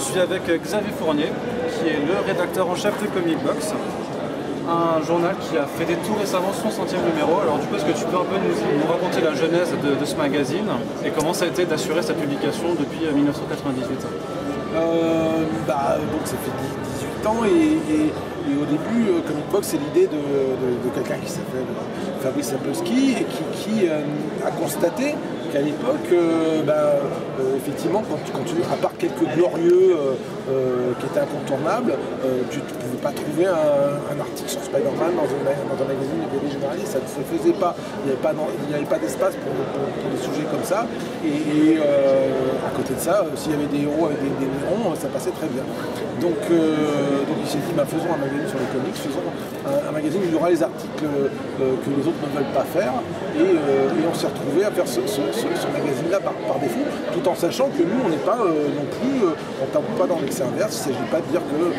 suis avec Xavier Fournier, qui est le rédacteur en chef de Comic Box, un journal qui a fait des tours récemment son 100e numéro. Alors du coup, est-ce que tu peux un peu nous raconter la genèse de ce magazine et comment ça a été d'assurer sa publication depuis 1998? Donc ça fait 18 ans et au début, Comic Box, c'est l'idée de quelqu'un qui s'appelle Fabrice Sapolsky et qui a constaté qu'à l'époque, effectivement, à part quelques glorieux qui étaient incontournables, tu ne pouvais pas trouver un article sur Spider-Man dans un magazine de BD généraliste, ça ne se faisait pas. Il n'y avait pas d'espace pour des sujets comme ça. Et à côté de ça, s'il y avait des héros avec des néons, ça passait très bien. Donc il s'est dit, faisons un magazine sur les comics, faisons un magazine où il y aura les articles que les autres ne veulent pas faire. Et on s'est retrouvé à faire ce magazine-là par défaut, tout en sachant que nous, on n'est pas non plus, on ne tape pas dans l'excès inverse. Il ne s'agit pas de dire que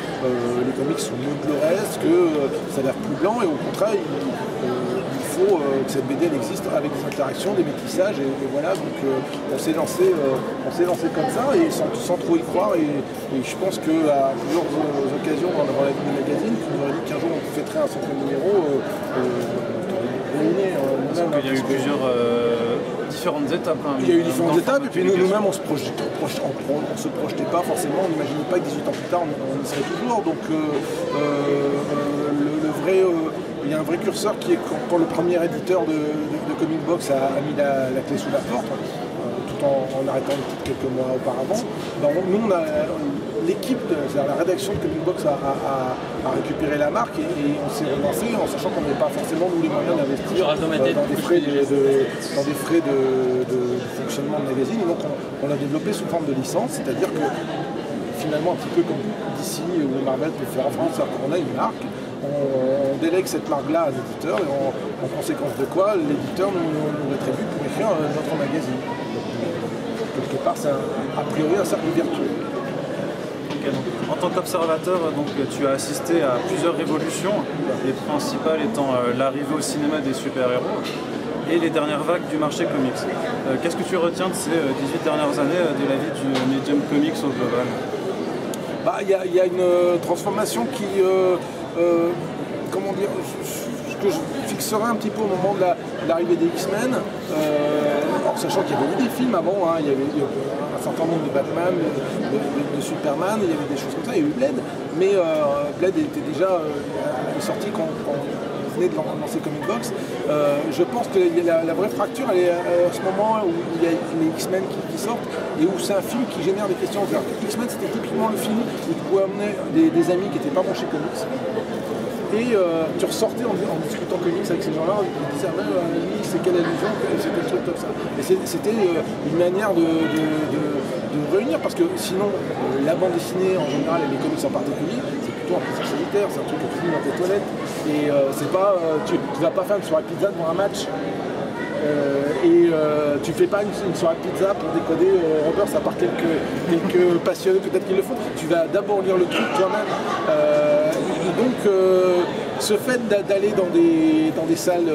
les comics sont mieux que le reste, que ça a l'air plus blanc, et au contraire, il faut que cette BD elle existe avec des interactions, des métissages, et voilà. Donc on s'est lancé comme ça, et sans trop y croire, et je pense qu'à plusieurs occasions dans la vie du magazine, qui nous aurait dit qu'un jour on fêterait un 100e numéro, il y a eu plusieurs différentes étapes. Il y a eu différentes étapes, et puis nous-mêmes on se projetait pas forcément, on n'imaginait pas que 18 ans plus tard on y serait toujours. Donc il y a un vrai curseur qui est quand le premier éditeur de Comic Box a mis la clé sous la porte, tout en arrêtant le titre quelques mois auparavant. Nous, l'équipe, c'est-à-dire la rédaction de Comic Box a récupéré la marque, et on s'est relancé en sachant qu'on n'avait pas forcément nous les moyens d'investir dans des frais de fonctionnement de magazine. Et donc on l'a développé sous forme de licence, c'est-à-dire que finalement un petit peu comme DC ou Marvel peut faire en France, c'est-à-dire qu'on a une marque, on délègue cette marque-là à l'éditeur, et en conséquence de quoi l'éditeur nous rétribue pour écrire notre magazine. Quelque part, c'est a priori un cercle vertueux. Okay, en tant qu'observateur, tu as assisté à plusieurs révolutions, les principales étant l'arrivée au cinéma des super-héros et les dernières vagues du marché comics. Qu'est-ce que tu retiens de ces 18 dernières années de la vie du médium comics au global? Il y a une transformation qui, que je fixerai un petit peu au moment de l'arrivée des X-Men, en sachant qu'il y avait eu des films avant, il y avait eu un certain nombre de Batman, de Superman, il y avait des choses comme ça, il y a eu Blade, mais Blade était déjà sorti quand on venait de lancer Comic Box. Je pense que la vraie fracture, elle est à ce moment où il y a les X-Men qui sortent, et où c'est un film qui génère des questions. X-Men, c'était typiquement le film où tu pouvais amener des amis qui n'étaient pas branchés comics, et tu ressortais en discutant comics avec ces gens-là, ils disaient lui c'est quelle allusion, c'est quel truc comme ça. Et c'était une manière de réunir, parce que sinon la bande dessinée en général et les comics en particulier, c'est plutôt un plaisir solitaire, c'est un truc que tu lis dans tes toilettes, et c'est pas, tu vas pas faire une soirée pizza devant un match. Tu fais pas une soirée pizza pour décoder Robbers, à part quelques passionnés peut-être qui le font. Tu vas d'abord lire le truc toi-même. Donc ce fait d'aller dans des salles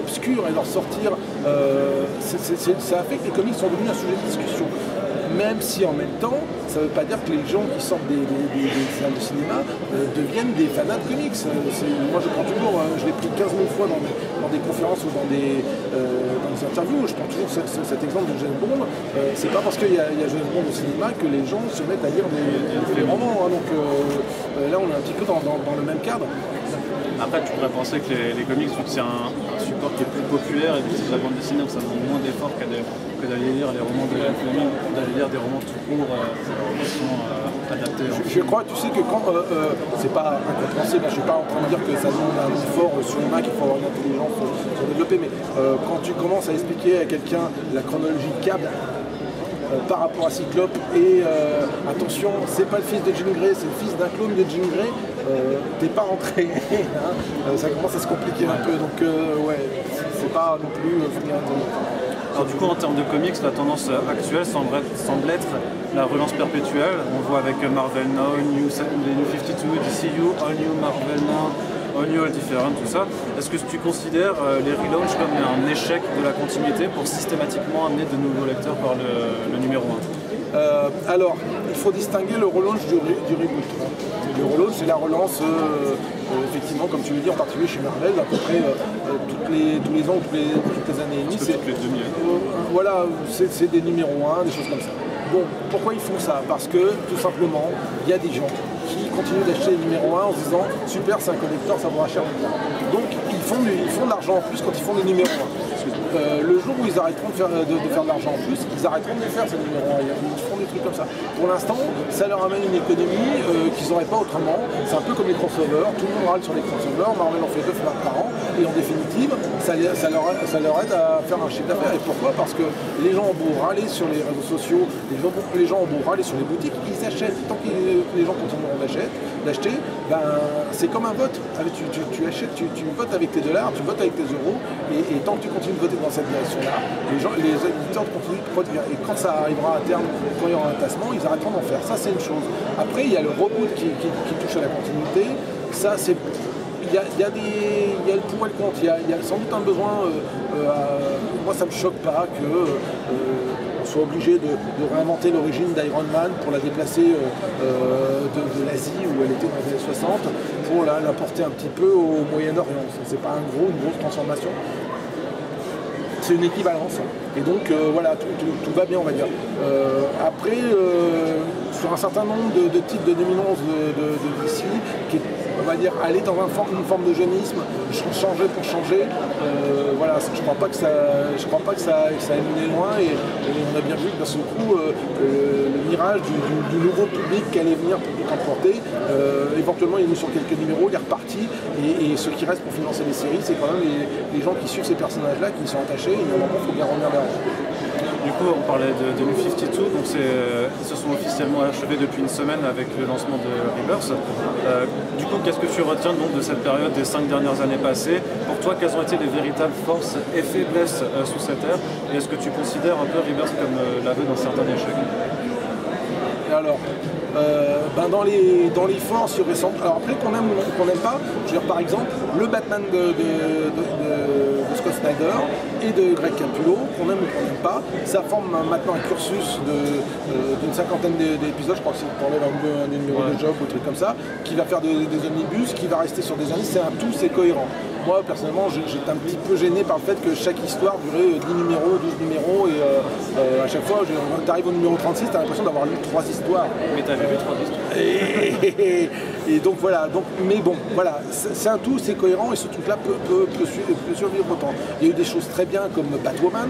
obscures et d'en sortir, ça a fait que les comics sont devenus un sujet de discussion. Même si en même temps, ça ne veut pas dire que les gens qui sortent des salles de cinéma deviennent des fanats de comics. Moi je prends toujours, je l'ai pris 15 000 fois dans des conférences ou dans des interviews, je prends toujours cet exemple de James Bond. C'est pas parce qu'il y a James Bond au cinéma que les gens se mettent à lire des romans. Donc là on est un petit peu dans le même cadre. Après, tu pourrais penser que les comics, vu que c'est un support qui est plus populaire, et puis c'est de la bande dessinée, ça demande moins d'efforts que d'aller lire les romans de Fleming, d'aller lire des romans tout courts qui sont adaptés. Je crois, tu sais que quand, c'est pas incompréhensible, je suis pas en train de dire que ça demande un effort sur une main, qu'il faut avoir une intelligence pour développer, mais quand tu commences à expliquer à quelqu'un la chronologie de Cable, par rapport à Cyclope, et attention, c'est pas le fils de Jean Grey, c'est le fils d'un clone de Jean Grey, t'es pas rentré, ça commence à se compliquer un peu, donc ouais, c'est pas non plus Alors du coup, en termes de comics, la tendance actuelle semble être la relance perpétuelle. On voit avec Marvel Now, les New 52, DCU, All New Marvel Now, annual différent, tout ça. Est-ce que tu considères les relaunchs comme un échec de la continuité pour systématiquement amener de nouveaux lecteurs par le numéro 1? Alors, il faut distinguer le relaunch du reboot. Le relaunch, c'est la relance, effectivement, comme tu le dis, en particulier chez Marvel, à peu près tous les ans ou toutes les années et demie. Toutes les demi-années. Voilà, c'est des numéros 1, des choses comme ça. Bon, pourquoi ils font ça? Parce que, tout simplement, il y a des gens qui continuent d'acheter les numéros 1 en se disant « Super, c'est un collector, ça vaudra cher. » Donc, ils font de l'argent en plus quand ils font des numéros 1. Le jour où ils arrêteront de faire de l'argent en plus, ils arrêteront de les faire ces numéros 1. Ils font des trucs comme ça. Pour l'instant, ça leur amène une économie qu'ils n'auraient pas autrement. C'est un peu comme les crossovers. Tout le monde râle sur les crossovers. Marvel en fait 2 par an. Et en définitive, ça leur aide à faire un chiffre d'affaires. Et pourquoi? Parce que les gens ont beau râler sur les réseaux sociaux, les gens ont beau râler sur les boutiques, ils achètent. Tant que les gens continueront d'acheter, ben, c'est comme un vote. Tu achètes, tu votes avec tes dollars, tu votes avec tes euros. Et tant que tu continues de voter dans cette direction-là, les éditeurs continuent de produire. Et quand ça arrivera à terme, quand il y aura un tassement, ils arrêteront d'en faire. Ça, c'est une chose. Après, il y a le reboot qui touche à la continuité. Ça, c'est... Il y a le pour et le contre. Il y a sans doute un besoin... moi, ça ne me choque pas que... on soit obligé de réinventer l'origine d'Iron Man pour la déplacer de l'Asie où elle était dans les années 60 pour l'importer un petit peu au Moyen-Orient. C'est pas une grosse transformation. C'est une équivalence. Et donc voilà, tout va bien, on va dire. Après, sur un certain nombre de titres de 2011 de DC, qui est, on va dire, aller dans une forme de jeunisme, changer pour changer, voilà, je crois pas que ça ait mené loin, et on a bien vu que d'un seul coup, le mirage du nouveau public qui allait venir pour tout emporter, éventuellement il est mis sur quelques numéros, il est reparti, et ce qui reste pour financer les séries, c'est quand même les gens qui suivent ces personnages-là, qui y sont attachés, et normalement il faut bien revenir vers eux. Du coup, on parlait de New 52, donc ils se sont officiellement achevés depuis une semaine avec le lancement de Rebirth. Du coup, qu'est-ce que tu retiens donc de cette période des 5 dernières années passées? Pour toi, quelles ont été les véritables forces et faiblesses sous cette ère? Et est-ce que tu considères un peu Rebirth comme l'aveu d'un certain échec? Alors, dans les forces, il ressemble. Alors après, qu'on aime ou qu'on n'aime pas, je veux dire, par exemple, le Batman de Scott Snyder et de Greg Capullo, qu'on aime ou qu'on n'aime pas, ça forme maintenant un cursus d'une cinquantaine d'épisodes, je crois que c'est pour un numéro de Job ou un truc comme ça, qui va faire des omnibus, qui va rester sur des années, c'est un tout, c'est cohérent. Moi, personnellement, j'étais un petit peu gêné par le fait que chaque histoire durait 10 numéros, 12 numéros, et à chaque fois, quand tu arrives au numéro 36, tu as l'impression d'avoir lu 3 histoires. Mais tu avais lu 3 histoires. Et donc voilà, mais bon, voilà, c'est un tout, c'est cohérent, et ce truc-là peut survivre autant. Il y a eu des choses très bien comme Batwoman,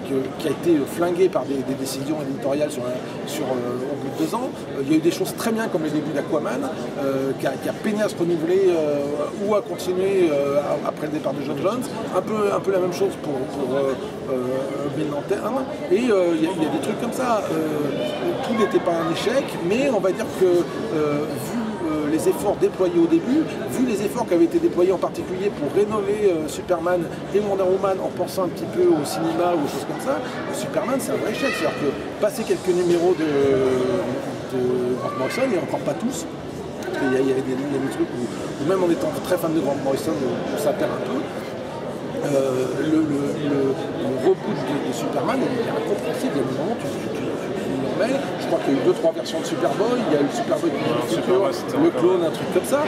qui a été flingué par des décisions éditoriales au bout de 2 ans. Il y a eu des choses très bien comme les débuts d'Aquaman, qui a peiné à se renouveler ou à continuer après le départ de Geoff Johns. Un peu la même chose pour Green Lantern. Et il y a des trucs comme ça. Tout n'était pas un échec, mais on va dire que vu les efforts déployés au début, vu les efforts qui avaient été déployés en particulier pour rénover Superman et Wonder Woman en pensant un petit peu au cinéma ou aux choses comme ça, Superman c'est un vrai échec. C'est-à-dire que passer quelques numéros de Grant Morrison, et encore pas tous, parce qu'il y a des trucs où même en étant très fan de Grant Morrison, ça perd un peu. Le reboot de Superman est incompréhensible. Il y a des moments où je crois qu'il y a eu 2-3 versions de Superboy, il y a eu le Superboy le clone, un truc comme ça,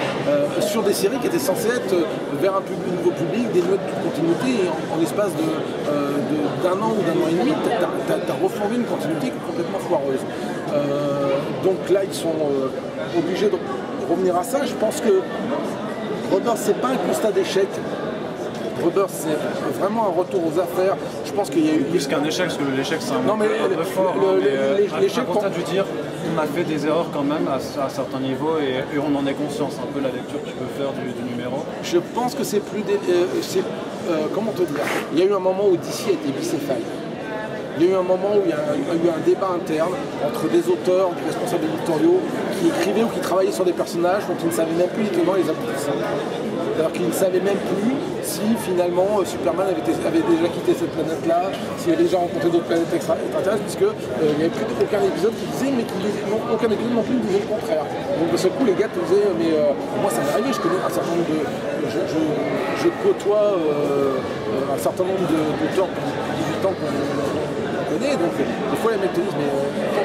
sur des séries qui étaient censées être vers un nouveau public, des notes de continuité, et en l'espace d'un an ou d'un an et demi, tu as refondé une continuité complètement foireuse. Donc là, ils sont obligés de revenir à ça. Je pense que Rebirth, c'est pas un constat d'échec. Rebirth, c'est vraiment un retour aux affaires. Je pense qu'il y a eu... Plus qu'un échec, parce que l'échec, c'est un peu fort. L'échec, on a dû dire qu'on a fait des erreurs quand même à certains niveaux, et on en est conscience, un peu la lecture que tu peux faire du numéro. Je pense que c'est plus... comment te dire? Il y a eu un moment où DC a été bicéphale. Il y a eu un moment où il y a eu un débat interne entre des auteurs, des responsables éditoriaux qui écrivaient ou qui travaillaient sur des personnages dont ils ne savaient même plus les tenants et les aboutissants. C'est-à-dire qu'ils ne savaient même plus si finalement Superman avait déjà quitté cette planète-là, s'il avait déjà rencontré d'autres planètes extraterrestres, puisque il n'y avait plus aucun épisode qui disait, mais aucun épisode non plus ne disait le contraire. Donc de ce coup, les gars te disaient, mais moi ça m'est arrivé, je connais un certain nombre de... Je côtoie un certain nombre d'auteurs depuis 18 ans qu'on connaît, donc des fois les mecs te disent, mais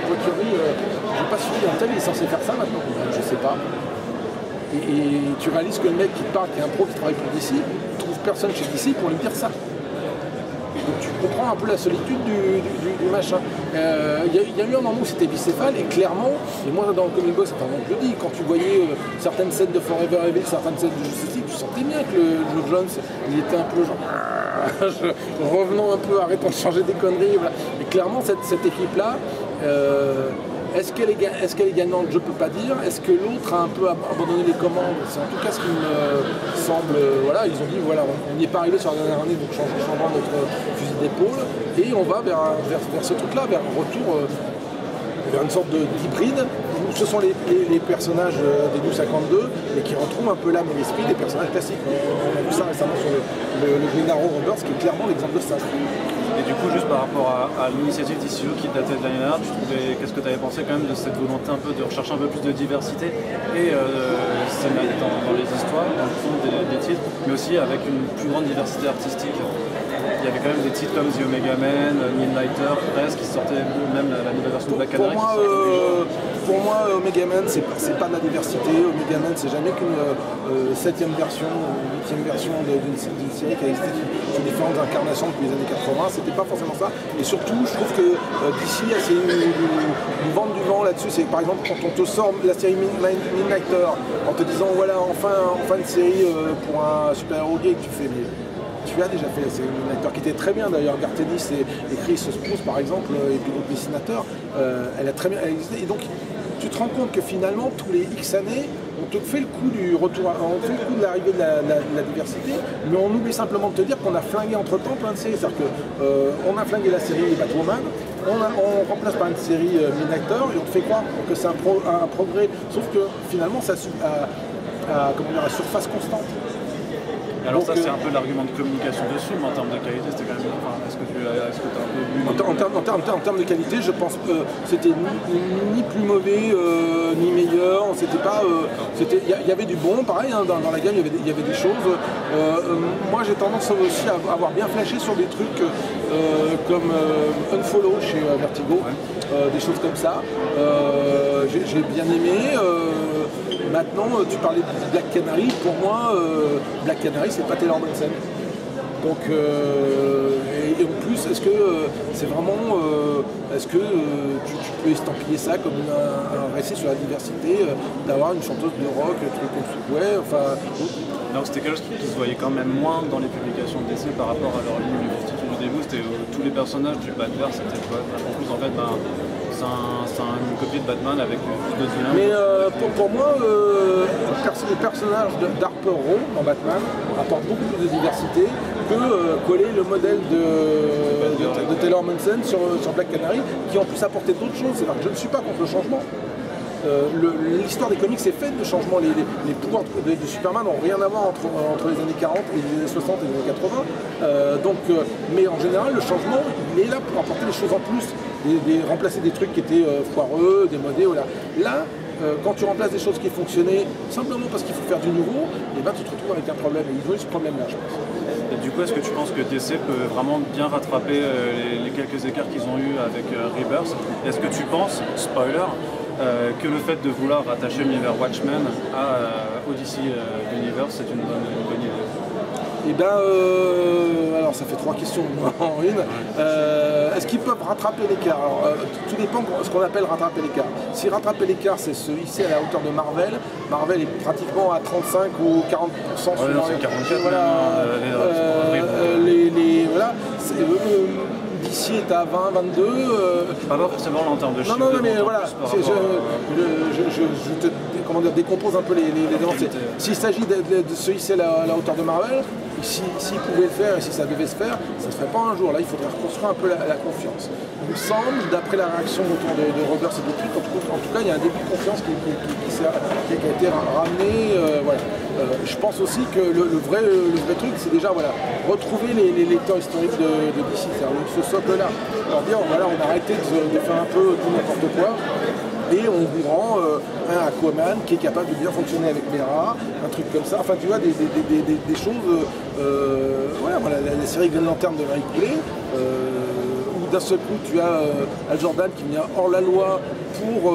pour Curie, j'ai pas suivi un tel, il est censé faire ça maintenant. Je sais pas. Et tu réalises que le mec qui te parle, qui est un pro qui travaille pour DC, ne trouve personne chez DC pour lui dire ça. Donc tu comprends un peu la solitude du machin. Il y a eu un moment où c'était bicéphale, et clairement, et moi dans le comic book, c'est un moment que je le dis, quand tu voyais certaines scènes de Forever Evil, certaines scènes de Justice League, tu sentais bien que le Joe Jones, il était un peu genre... revenons un peu, arrêtons de changer des conneries. Voilà. Et clairement, cette équipe-là, est-ce qu'elle est gagnante? Je ne peux pas dire. Est-ce que l'autre a un peu abandonné les commandes? C'est en tout cas ce qui me semble... voilà, ils ont dit, voilà, on n'y est pas arrivé sur la dernière année, donc changeons notre fusil d'épaule, et on va vers ce truc-là, vers un retour, vers une sorte d'hybride, où ce sont les personnages des New 52, et qui retrouvent un peu l'âme et l'esprit des personnages classiques. On a vu ça récemment sur le Green Arrow Rebirth, qui est clairement l'exemple de ça. Et du coup, juste par rapport à l'initiative d'ICO qui datait de l'année dernière, qu'est-ce que tu avais pensé quand même de cette volonté un peu de rechercher un peu plus de diversité et dans les histoires, dans le fond des titres, mais aussi avec une plus grande diversité artistique? Il y avait quand même des titres comme The Omega Man, Midnighter, presque, qui sortaient, même la nouvelle version de Black Canary. Pour moi, Omega Man, c'est pas de la diversité. Omega Man, c'est jamais qu'une 7e version ou 8e version d'une série qui a existé sous différentes incarnations depuis les années 80. C'était pas forcément ça. Et surtout, je trouve que DC a essayé de vendre du vent là-dessus. C'est par exemple quand on te sort la série Midnighter en te disant voilà, enfin une série pour un super-héros gay, que tu fais. Mais tu as déjà fait la série Midnighter, qui était très bien d'ailleurs. Garth Ennis et Chris Spruce par exemple, et puis d'autres dessinateurs, elle a très bien existé. Et donc tu te rends compte que finalement tous les X années, on te fait le coup du retour, on te fait le coup de l'arrivée de la diversité, mais on oublie simplement de te dire qu'on a flingué entre temps plein de séries. C'est-à-dire qu'on a flingué la série Batwoman, on remplace par une série Midnighter, et on te fait croire que c'est un progrès, sauf que finalement ça à surface constante. Alors donc, ça c'est un peu l'argument de communication dessus, mais en termes de qualité c'était quand même... Enfin, est-ce que tu as un peu vu... En termes de qualité, je pense que c'était ni plus mauvais ni meilleur. Il y avait du bon, pareil, hein, dans la gamme il y avait des choses. Moi j'ai tendance aussi à avoir bien flashé sur des trucs comme Unfollow chez Vertigo, ouais. Des choses comme ça. J'ai bien aimé. Maintenant, tu parlais de Black Canary. Pour moi, Black Canary, c'est pas Taylor Momsen. Donc, et en plus, est-ce que c'est vraiment, est-ce que tu peux estampiller ça comme un récit sur la diversité, d'avoir une chanteuse de rock, truc comme ça, ouais, enfin. Non, c'était quelque chose qui se voyait quand même moins dans les publications de DC par rapport à leur ligne de constitution du début. C'était tous les personnages du Batman, c'était quoi. En plus, en fait, c'est une copie de Batman avec d'autres vilains. Mais pour moi, le personnage d'Harper Row dans Batman apporte beaucoup plus de diversité que coller le modèle de Taylor Momsen sur Black Canary, qui en plus apportait d'autres choses. C'est-à-dire que je ne suis pas contre le changement. L'histoire des comics est faite de changement. Les pouvoirs de Superman n'ont rien à voir entre les années 40 et les années 60 et les années 80. Mais en général, le changement, il est là pour apporter des choses en plus, remplacer des trucs qui étaient foireux, démodés. Voilà. Là, quand tu remplaces des choses qui fonctionnaient simplement parce qu'il faut faire du nouveau, et ben, tu te retrouves avec un problème. Et ils ont eu ce problème-là, je pense. Et du coup, est-ce que tu penses que DC peut vraiment bien rattraper les quelques écarts qu'ils ont eu avec Rebirth? Est-ce que tu penses, spoiler, que le fait de vouloir rattacher l'univers Watchmen au DC Universe, c'est une bonne idée? Eh bien, alors ça fait 3 questions en une. Est-ce qu'ils peuvent rattraper l'écart? Alors, tout dépend de ce qu'on appelle rattraper l'écart. Si rattraper l'écart, c'est se hisser à la hauteur de Marvel, Marvel est pratiquement à 35 ou 40% sur non, c'est 44 voilà, voilà. DC est à 20, 22. Pas forcément en termes de chiffres. Non, mais voilà, je te décompose un peu les demandes. S'il s'agit de se hisser à la hauteur de Marvel, s'ils pouvaient le faire et si ça devait se faire, ça ne se ferait pas un jour. Là, il faudrait reconstruire un peu la confiance. Il me semble, d'après la réaction autour de Rebirth et de Tweet, en tout cas, il y a un début de confiance qui a été ramené. Voilà. Je pense aussi que le vrai truc, c'est déjà voilà, retrouver les lecteurs historiques de DC, c'est-à-dire ce socle-là. Alors dire, voilà, on a arrêté de faire un peu tout n'importe quoi. Et on vous rend un Aquaman qui est capable de bien fonctionner avec Mera, un truc comme ça. Enfin, tu vois, des choses. Voilà, la série Green Lantern de Marie Coulée, où d'un seul coup, tu as Hal Jordan qui vient hors la loi pour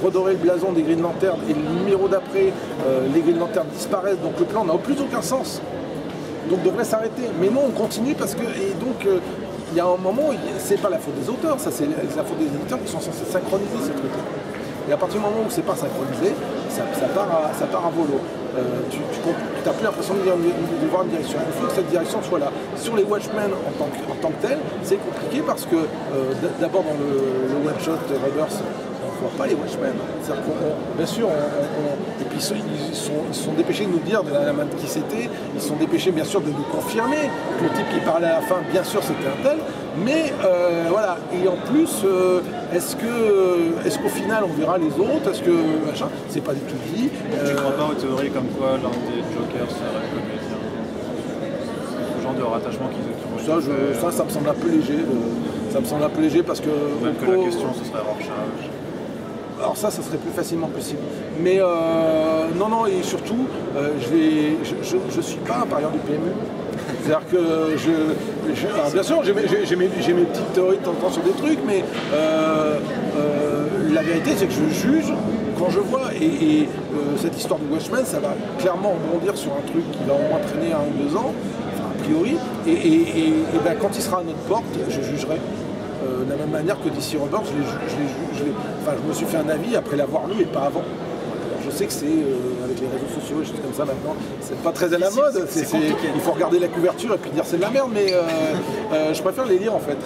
redorer le blason des Green Lantern. Et le numéro d'après, les Green Lantern disparaissent. Donc le plan n'a plus aucun sens. Donc devrait s'arrêter. Mais non, on continue parce que. Et donc. Il y a un moment où c'est pas la faute des auteurs, ça c'est la faute des éditeurs qui sont censés synchroniser ces trucs-là. Et à partir du moment où c'est pas synchronisé, ça part à volo. Tu n'as plus l'impression de voir une direction. Il faut que cette direction soit là. Sur les Watchmen en tant que tel, c'est compliqué parce que d'abord dans le one-shot Rebirth, on ne voit pas les Watchmen. Bien sûr, et puis ils sont dépêchés de nous dire de la main de qui c'était, ils sont dépêchés bien sûr de nous confirmer que le type qui parlait à la fin, bien sûr c'était un tel, mais voilà, et en plus, est-ce qu'au final on verra les autres, est-ce que machin, c'est pas du tout dit. Tu crois pas aux théories comme quoi l'un des Jokers serait comédien? Ce genre de rattachement qu'ils ont. Ça me semble un peu léger. Ça me semble un peu léger parce que. Même que la question ce serait Rorschach. Alors ça serait plus facilement possible. Mais non, et surtout, je suis pas un parieur du PMU. C'est-à-dire que alors bien sûr, j'ai mes petites théories de temps en temps sur des trucs, mais la vérité c'est que je juge quand je vois, et cette histoire de Watchmen, ça va clairement rebondir sur un truc qui va au moins traîner 1 ou 2 ans, enfin, a priori, et ben, quand il sera à notre porte, je jugerai. De la même manière que DC Rebirth, je me suis fait un avis après l'avoir lu et pas avant. Alors, je sais que c'est avec les réseaux sociaux et choses comme ça maintenant, c'est pas très à la mode. Il faut regarder la couverture et puis dire c'est de la merde, mais je préfère les lire en fait.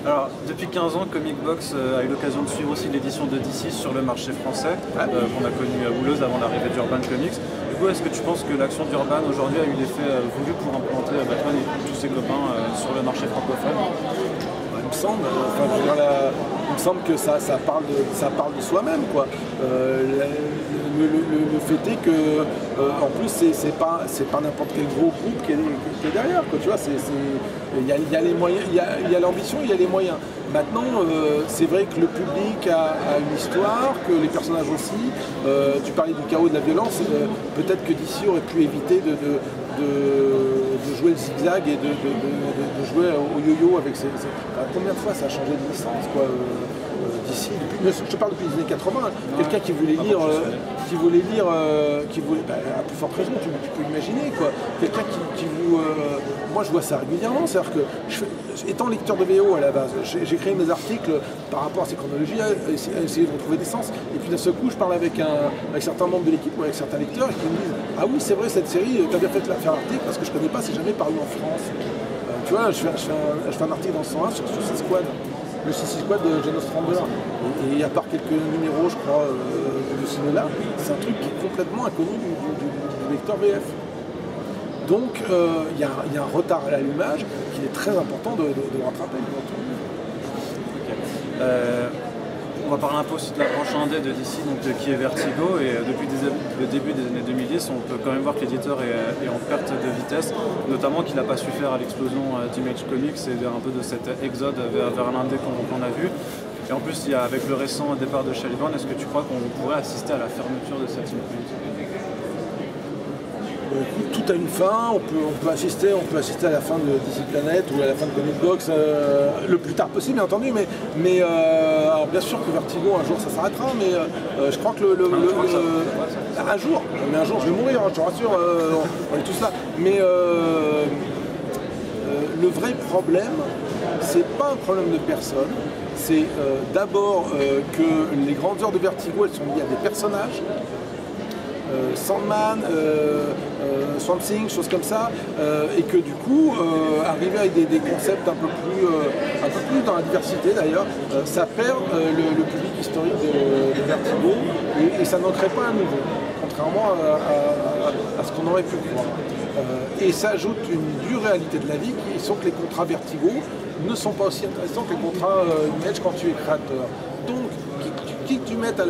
Alors, depuis 15 ans, Comic Box a eu l'occasion de suivre aussi l'édition de DC sur le marché français, qu'on a connu à Houleuse avant l'arrivée d'Urban Comics. Du coup, est-ce que tu penses que l'action d'Urban aujourd'hui a eu l'effet voulu pour implanter Batman et tous ses copains sur le marché francophone? Il me semble, il me semble que ça parle de soi-même, quoi. Le fait est que, en plus, c'est pas n'importe quel gros groupe qui est derrière, quoi. Tu vois, il y a les moyens, il y a l'ambition, il y a les moyens. Maintenant, c'est vrai que le public a une histoire, que les personnages aussi. Tu parlais du chaos et de la violence. Peut-être que DC aurait pu éviter de jouer le zigzag et de jouer au yo-yo avec ses... Combien de fois ça a changé de licence, quoi, d'ici, je te parle depuis les années 80, quelqu'un qui voulait lire, à plus forte raison, tu peux imaginer, quoi. Quelqu'un qui vous... moi je vois ça régulièrement, c'est-à-dire que, étant lecteur de VO à la base, j'écris mes articles par rapport à ces chronologies, à essayer de retrouver des sens, et puis d'un seul coup je parle avec certains membres de l'équipe ou avec certains lecteurs qui me disent « Ah oui, c'est vrai, cette série, t'as bien fait de la faire l'article parce que je connais pas, c'est jamais paru en France. » Tu vois, je fais un article dans 101 sur Suicide Squad. Le Suicide Squad de Janos Rambler. Et à part quelques numéros, je crois, de ce là, c'est un truc qui est complètement inconnu du lecteur VF. Donc, il y a un retard à l'allumage qu'il est très important de rattraper. On va parler un peu aussi de la branche indé de DC, donc, qui est Vertigo, et depuis le début des années 2010, on peut quand même voir que l'éditeur est en perte de vitesse, notamment qu'il n'a pas su faire à l'explosion d'Image Comics et un peu de cet exode vers l'indé qu'on a vu. Et en plus, avec le récent départ de Shalivan, est-ce que tu crois qu'on pourrait assister à la fermeture de cette image? Tout a une fin, on peut assister à la fin de DC Planet ou à la fin de Comic Box le plus tard possible, bien entendu, mais alors bien sûr que Vertigo un jour ça s'arrêtera, mais je crois que un jour je vais mourir, hein, je te rassure, on est tous là, mais le vrai problème, c'est pas un problème de personne, c'est d'abord que les grandes heures de Vertigo elles sont liées à des personnages. Sandman, Swamp Thing, choses comme ça, et que du coup, arriver avec des concepts un peu plus dans la diversité d'ailleurs, ça perd le public historique de Vertigo et ça n'en crée pas un nouveau, contrairement à ce qu'on aurait pu croire. Et ça ajoute une dure réalité de la vie qui sont que les contrats Vertigo ne sont pas aussi intéressants que les contrats Image quand tu es créateur. Donc, qui tu mettes à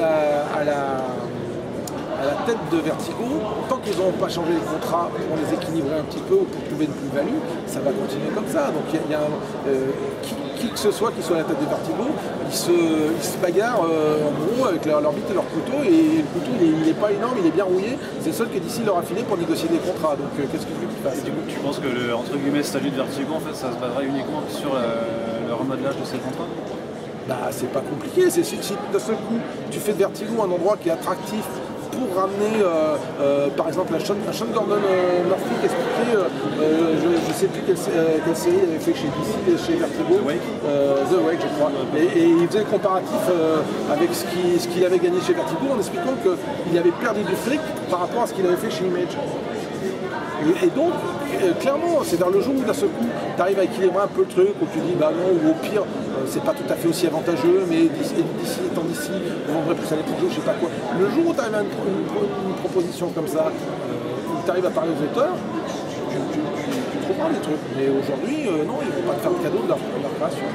à la tête de Vertigo, tant qu'ils n'ont pas changé les contrats pour les équilibrer un petit peu ou pour trouver une plus-value, ça va continuer comme ça. Donc qui que ce soit qui soit à la tête de Vertigo, ils se bagarrent en gros avec leur bite et leur couteau, et le couteau il n'est pas énorme, il est bien rouillé, c'est le seul que d'ici leur a filé pour négocier des contrats. Donc qu'est-ce que tu veux qu'il fasse? Et du coup, tu penses que le entre guillemets statut de Vertigo, en fait, ça se baserait uniquement sur le remodelage de ces contrats? Bah, c'est pas compliqué, si d'un seul coup tu fais de Vertigo un endroit qui est attractif pour ramener par exemple Sean Gordon Murphy qui expliquait, je ne sais plus quelle série il avait fait chez DC, chez Vertigo, The Wake je crois, et il faisait le comparatif avec ce qu'il avait gagné chez Vertigo en expliquant qu'il avait perdu du fric par rapport à ce qu'il avait fait chez Image. Et donc, clairement, c'est vers le jour où d'un seul coup, tu arrives à équilibrer un peu le truc, où tu dis, bah non, ou au pire, c'est pas tout à fait aussi avantageux, mais d'ici, on vendrait plus à l'étranger, je sais pas quoi. Le jour où tu arrives à une proposition comme ça, où tu arrives à parler aux auteurs, tu trouveras des trucs. Mais aujourd'hui, non, ils vont pas te faire de cadeau de leur création.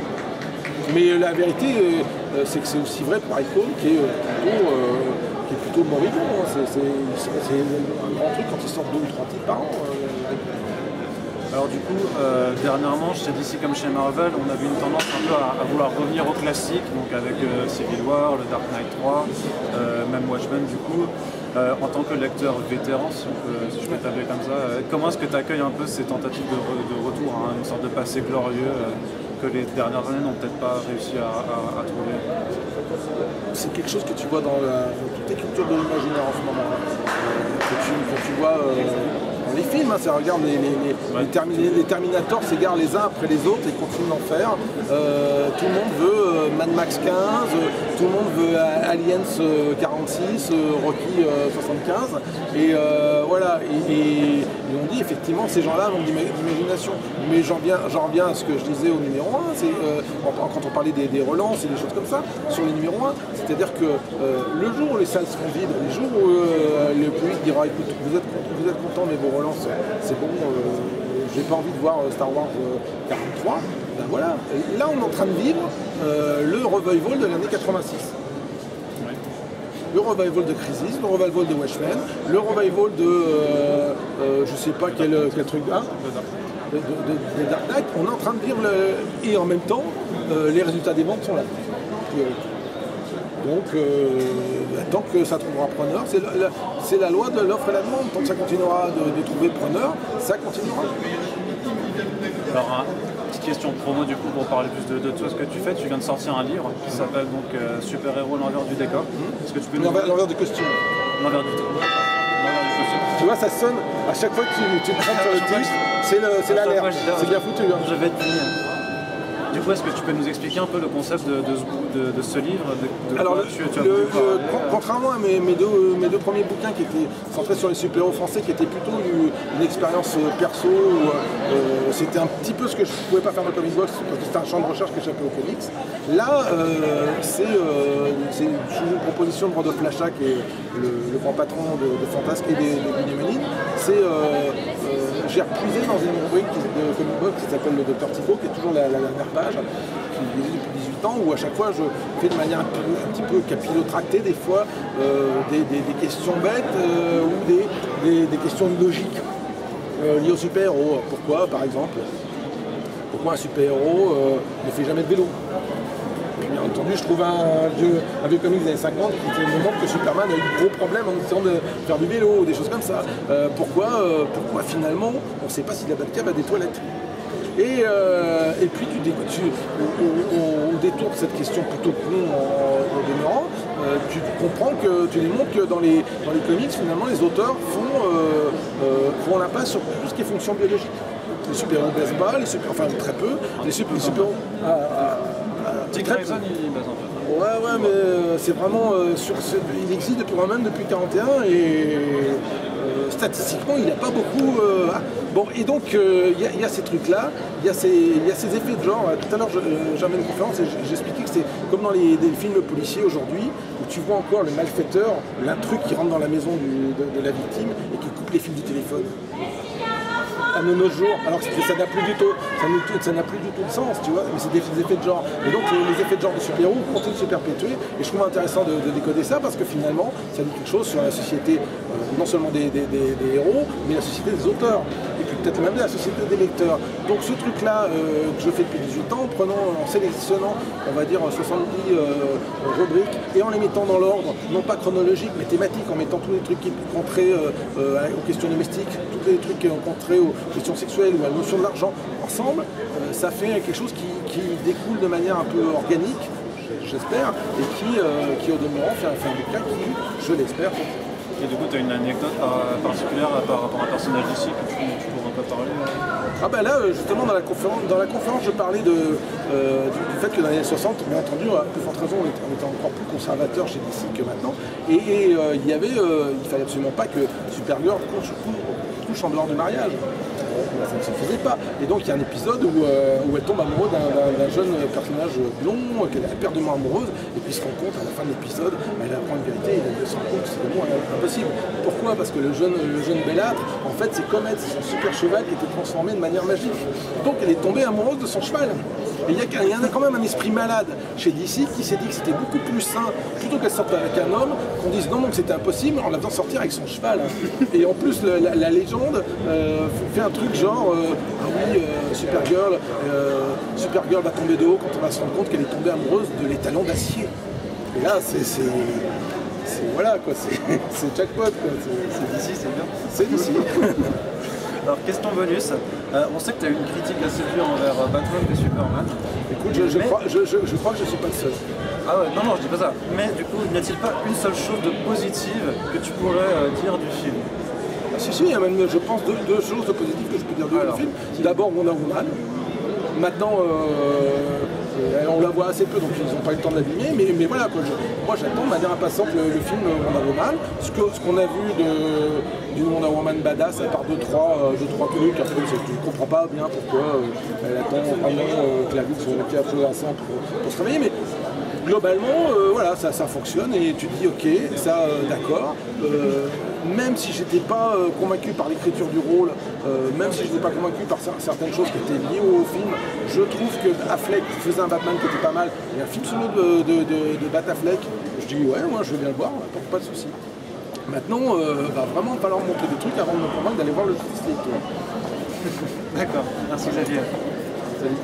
Mais la vérité, c'est que c'est aussi vrai pour Icon, qui est plutôt moribond. C'est un grand truc quand ils sortent 2 ou 3 titres par an. Alors du coup, dernièrement, chez DC comme chez Marvel, on a vu une tendance un peu à vouloir revenir au classique, donc avec Civil War, le Dark Knight 3, même Watchmen du coup. En tant que lecteur vétéran, si je peux t'appeler comme ça, comment est-ce que tu accueilles un peu ces tentatives de retour à une sorte de passé glorieux que les dernières années n'ont peut-être pas réussi à trouver? C'est quelque chose que tu vois dans toutes les cultures de l'imaginaire en ce moment. Que tu vois dans les films, ça regarde les Terminators s'égarent les uns après les autres et continuent d'en faire. Tout le monde veut Mad Max 15, tout le monde veut Aliens 46, Rocky 75. Et voilà, et on dit effectivement ces gens-là manquent d'imagination. Mais j'en reviens à ce que je disais au numéro 1, c'est quand on parlait des relances et des choses comme ça, sur les numéros 1, c'est-à-dire que le jour où les salles seront vides, le jour où le public dira écoute, vous êtes content mais vos relances, c'est bon, j'ai pas envie de voir Star Wars 43, ben voilà, là on est en train de vivre le revival de l'année 86. Le revival de Crisis, le revival de Watchmen, le revival de je sais pas quel truc de Dark Knight, on est en train de vivre et en même temps les résultats des ventes sont là. Donc tant que ça trouvera preneur, c'est la loi de l'offre et la demande, tant que ça continuera de trouver preneur, ça continuera. Alors, petite question promo du coup pour parler plus de tout ce que tu fais. Tu viens de sortir un livre qui s'appelle donc Super Héros l'envers du décor. Est-ce que tu peux l'envers du costume. L'envers du costume. Tu vois, ça sonne à chaque fois que tu te prends sur le titre, c'est l'alerte. C'est bien foutu. Hein. Je vais être fini. Du coup, est-ce que tu peux nous expliquer un peu le concept de ce livre Alors, contrairement à mes deux premiers bouquins qui étaient centrés sur les super-héros français, qui étaient plutôt une expérience perso, c'était un petit peu ce que je ne pouvais pas faire dans le comic box, parce que c'était un champ de recherche que j'appelais au comics. Là, c'est sous une proposition de Rodolphe Lachat, qui est le grand patron de Fantasque et des Guinéménines. J'ai repuisé dans une rubrique de comic box qui s'appelle le Dr Thibault, qui est toujours la dernière page, qui existe depuis 18 ans, où à chaque fois je fais de manière un petit peu capillotractée des fois des questions bêtes ou des questions logiques liées aux super-héros. Pourquoi, par exemple, un super-héros ne fait jamais de vélo? Bien entendu, je trouve un vieux comic des années 50 qui me montre que Superman a eu de gros problèmes en essayant de faire du vélo, des choses comme ça. Pourquoi finalement, on ne sait pas si la Batcave a des toilettes? Et puis au détour de cette question plutôt con en demeurant, tu comprends que tu démontres que dans les comics, finalement, les auteurs font l'impasse sur tout ce qui est fonction biologique. Les super-héros ne baissent pas, enfin très peu, les super-héros... Dick Grayson, il baisse un peu. Ouais, mais c'est vraiment... il existe même depuis 1941 et statistiquement, il n'y a pas beaucoup... Bon, et donc, il y a ces trucs-là, il y a ces effets de genre. Tout à l'heure, j'avais une conférence et j'expliquais que c'est comme dans les films policiers aujourd'hui, où tu vois encore le malfaiteur, l'intrus qui rentre dans la maison de la victime et qui coupe les fils du téléphone. à nos jours, alors que ça n'a plus du tout, ça n'a plus du tout de sens, tu vois, mais c'est des effets de genre. Et donc les effets de genre de super-héros continuent de se perpétuer, et je trouve intéressant de décoder ça, parce que finalement, ça dit quelque chose sur la société, non seulement des héros, mais la société des auteurs, et puis peut-être même la société des lecteurs. Donc ce truc-là que je fais depuis 18 ans, en sélectionnant, on va dire, 70 rubriques, et en les mettant dans l'ordre, non pas chronologique, mais thématique, en mettant tous les trucs qui contraient aux questions domestiques, tous les trucs qui ont contraient aux questions sexuelles ou à la notion de l'argent, ensemble, ça fait quelque chose qui découle de manière un peu organique, j'espère, et qui au demeurant fait un bouquin qui, je l'espère. Et du coup, tu as une anecdote particulière par rapport à un personnage d'ici que tu pourras pas parler Ah ben là, justement, dans la conférence, je parlais du fait que dans les années 60, bien entendu, à plus forte raison, on était encore plus conservateur chez DC que maintenant. Et il fallait absolument pas que Supergirl couche en dehors du mariage. Ça ne se faisait pas. Et donc il y a un épisode où elle tombe amoureuse d'un jeune personnage blond, qu'elle est éperdument amoureuse, et puis il se rend compte à la fin de l'épisode, elle apprend une vérité, et elle se rend compte que c'est vraiment impossible. Pourquoi? Parce que le jeune bellâtre, en fait, c'est Comet, c'est son super cheval qui était transformé de manière magique. Donc elle est tombée amoureuse de son cheval. Et il y en a quand même un esprit malade chez DC qui s'est dit que c'était beaucoup plus sain, plutôt qu'elle sorte avec un homme, qu'on dise non, que c'était impossible en la faisant sortir avec son cheval. Et en plus, la légende fait un truc genre Supergirl va tomber de haut quand on va se rendre compte qu'elle est tombée amoureuse de l'étalon d'acier. Et là, voilà quoi, c'est jackpot quoi. C'est d'ici, c'est bien. C'est d'ici. Alors, question bonus. On sait que tu as eu une critique assez dure envers Batman et Superman. Écoute, je crois que je ne suis pas le seul. Ah ouais, non, je dis pas ça. Mais du coup, n'y a-t-il pas une seule chose de positive que tu pourrais dire du film? Si, il y a même, je pense, deux choses de positives que je peux dire du film. D'abord, Wonder Woman. Maintenant, on la voit assez peu, donc ils n'ont pas eu le temps de l'abîmer, mais voilà, quoi, moi j'attends de manière impatiente le film Wonder Woman. Ce qu'on a vu d'une Wonder Woman badass, à part deux, trois trucs, après je ne comprends pas bien pourquoi elle attend vraiment que la vie soit un peu ensemble pour se réveiller, mais globalement, voilà, ça fonctionne et tu te dis ok, ça d'accord. Même si j'étais pas convaincu par l'écriture du rôle, même si je n'étais pas convaincu par certaines choses qui étaient liées au film, je trouve que Affleck faisait un Batman qui était pas mal. Et un film solo de Bat Affleck, je dis ouais, moi je veux bien le voir, pas de souci. Maintenant, va vraiment falloir montrer des trucs avant de me convaincre d'aller voir le Justice League. D'accord, merci Xavier. Salut.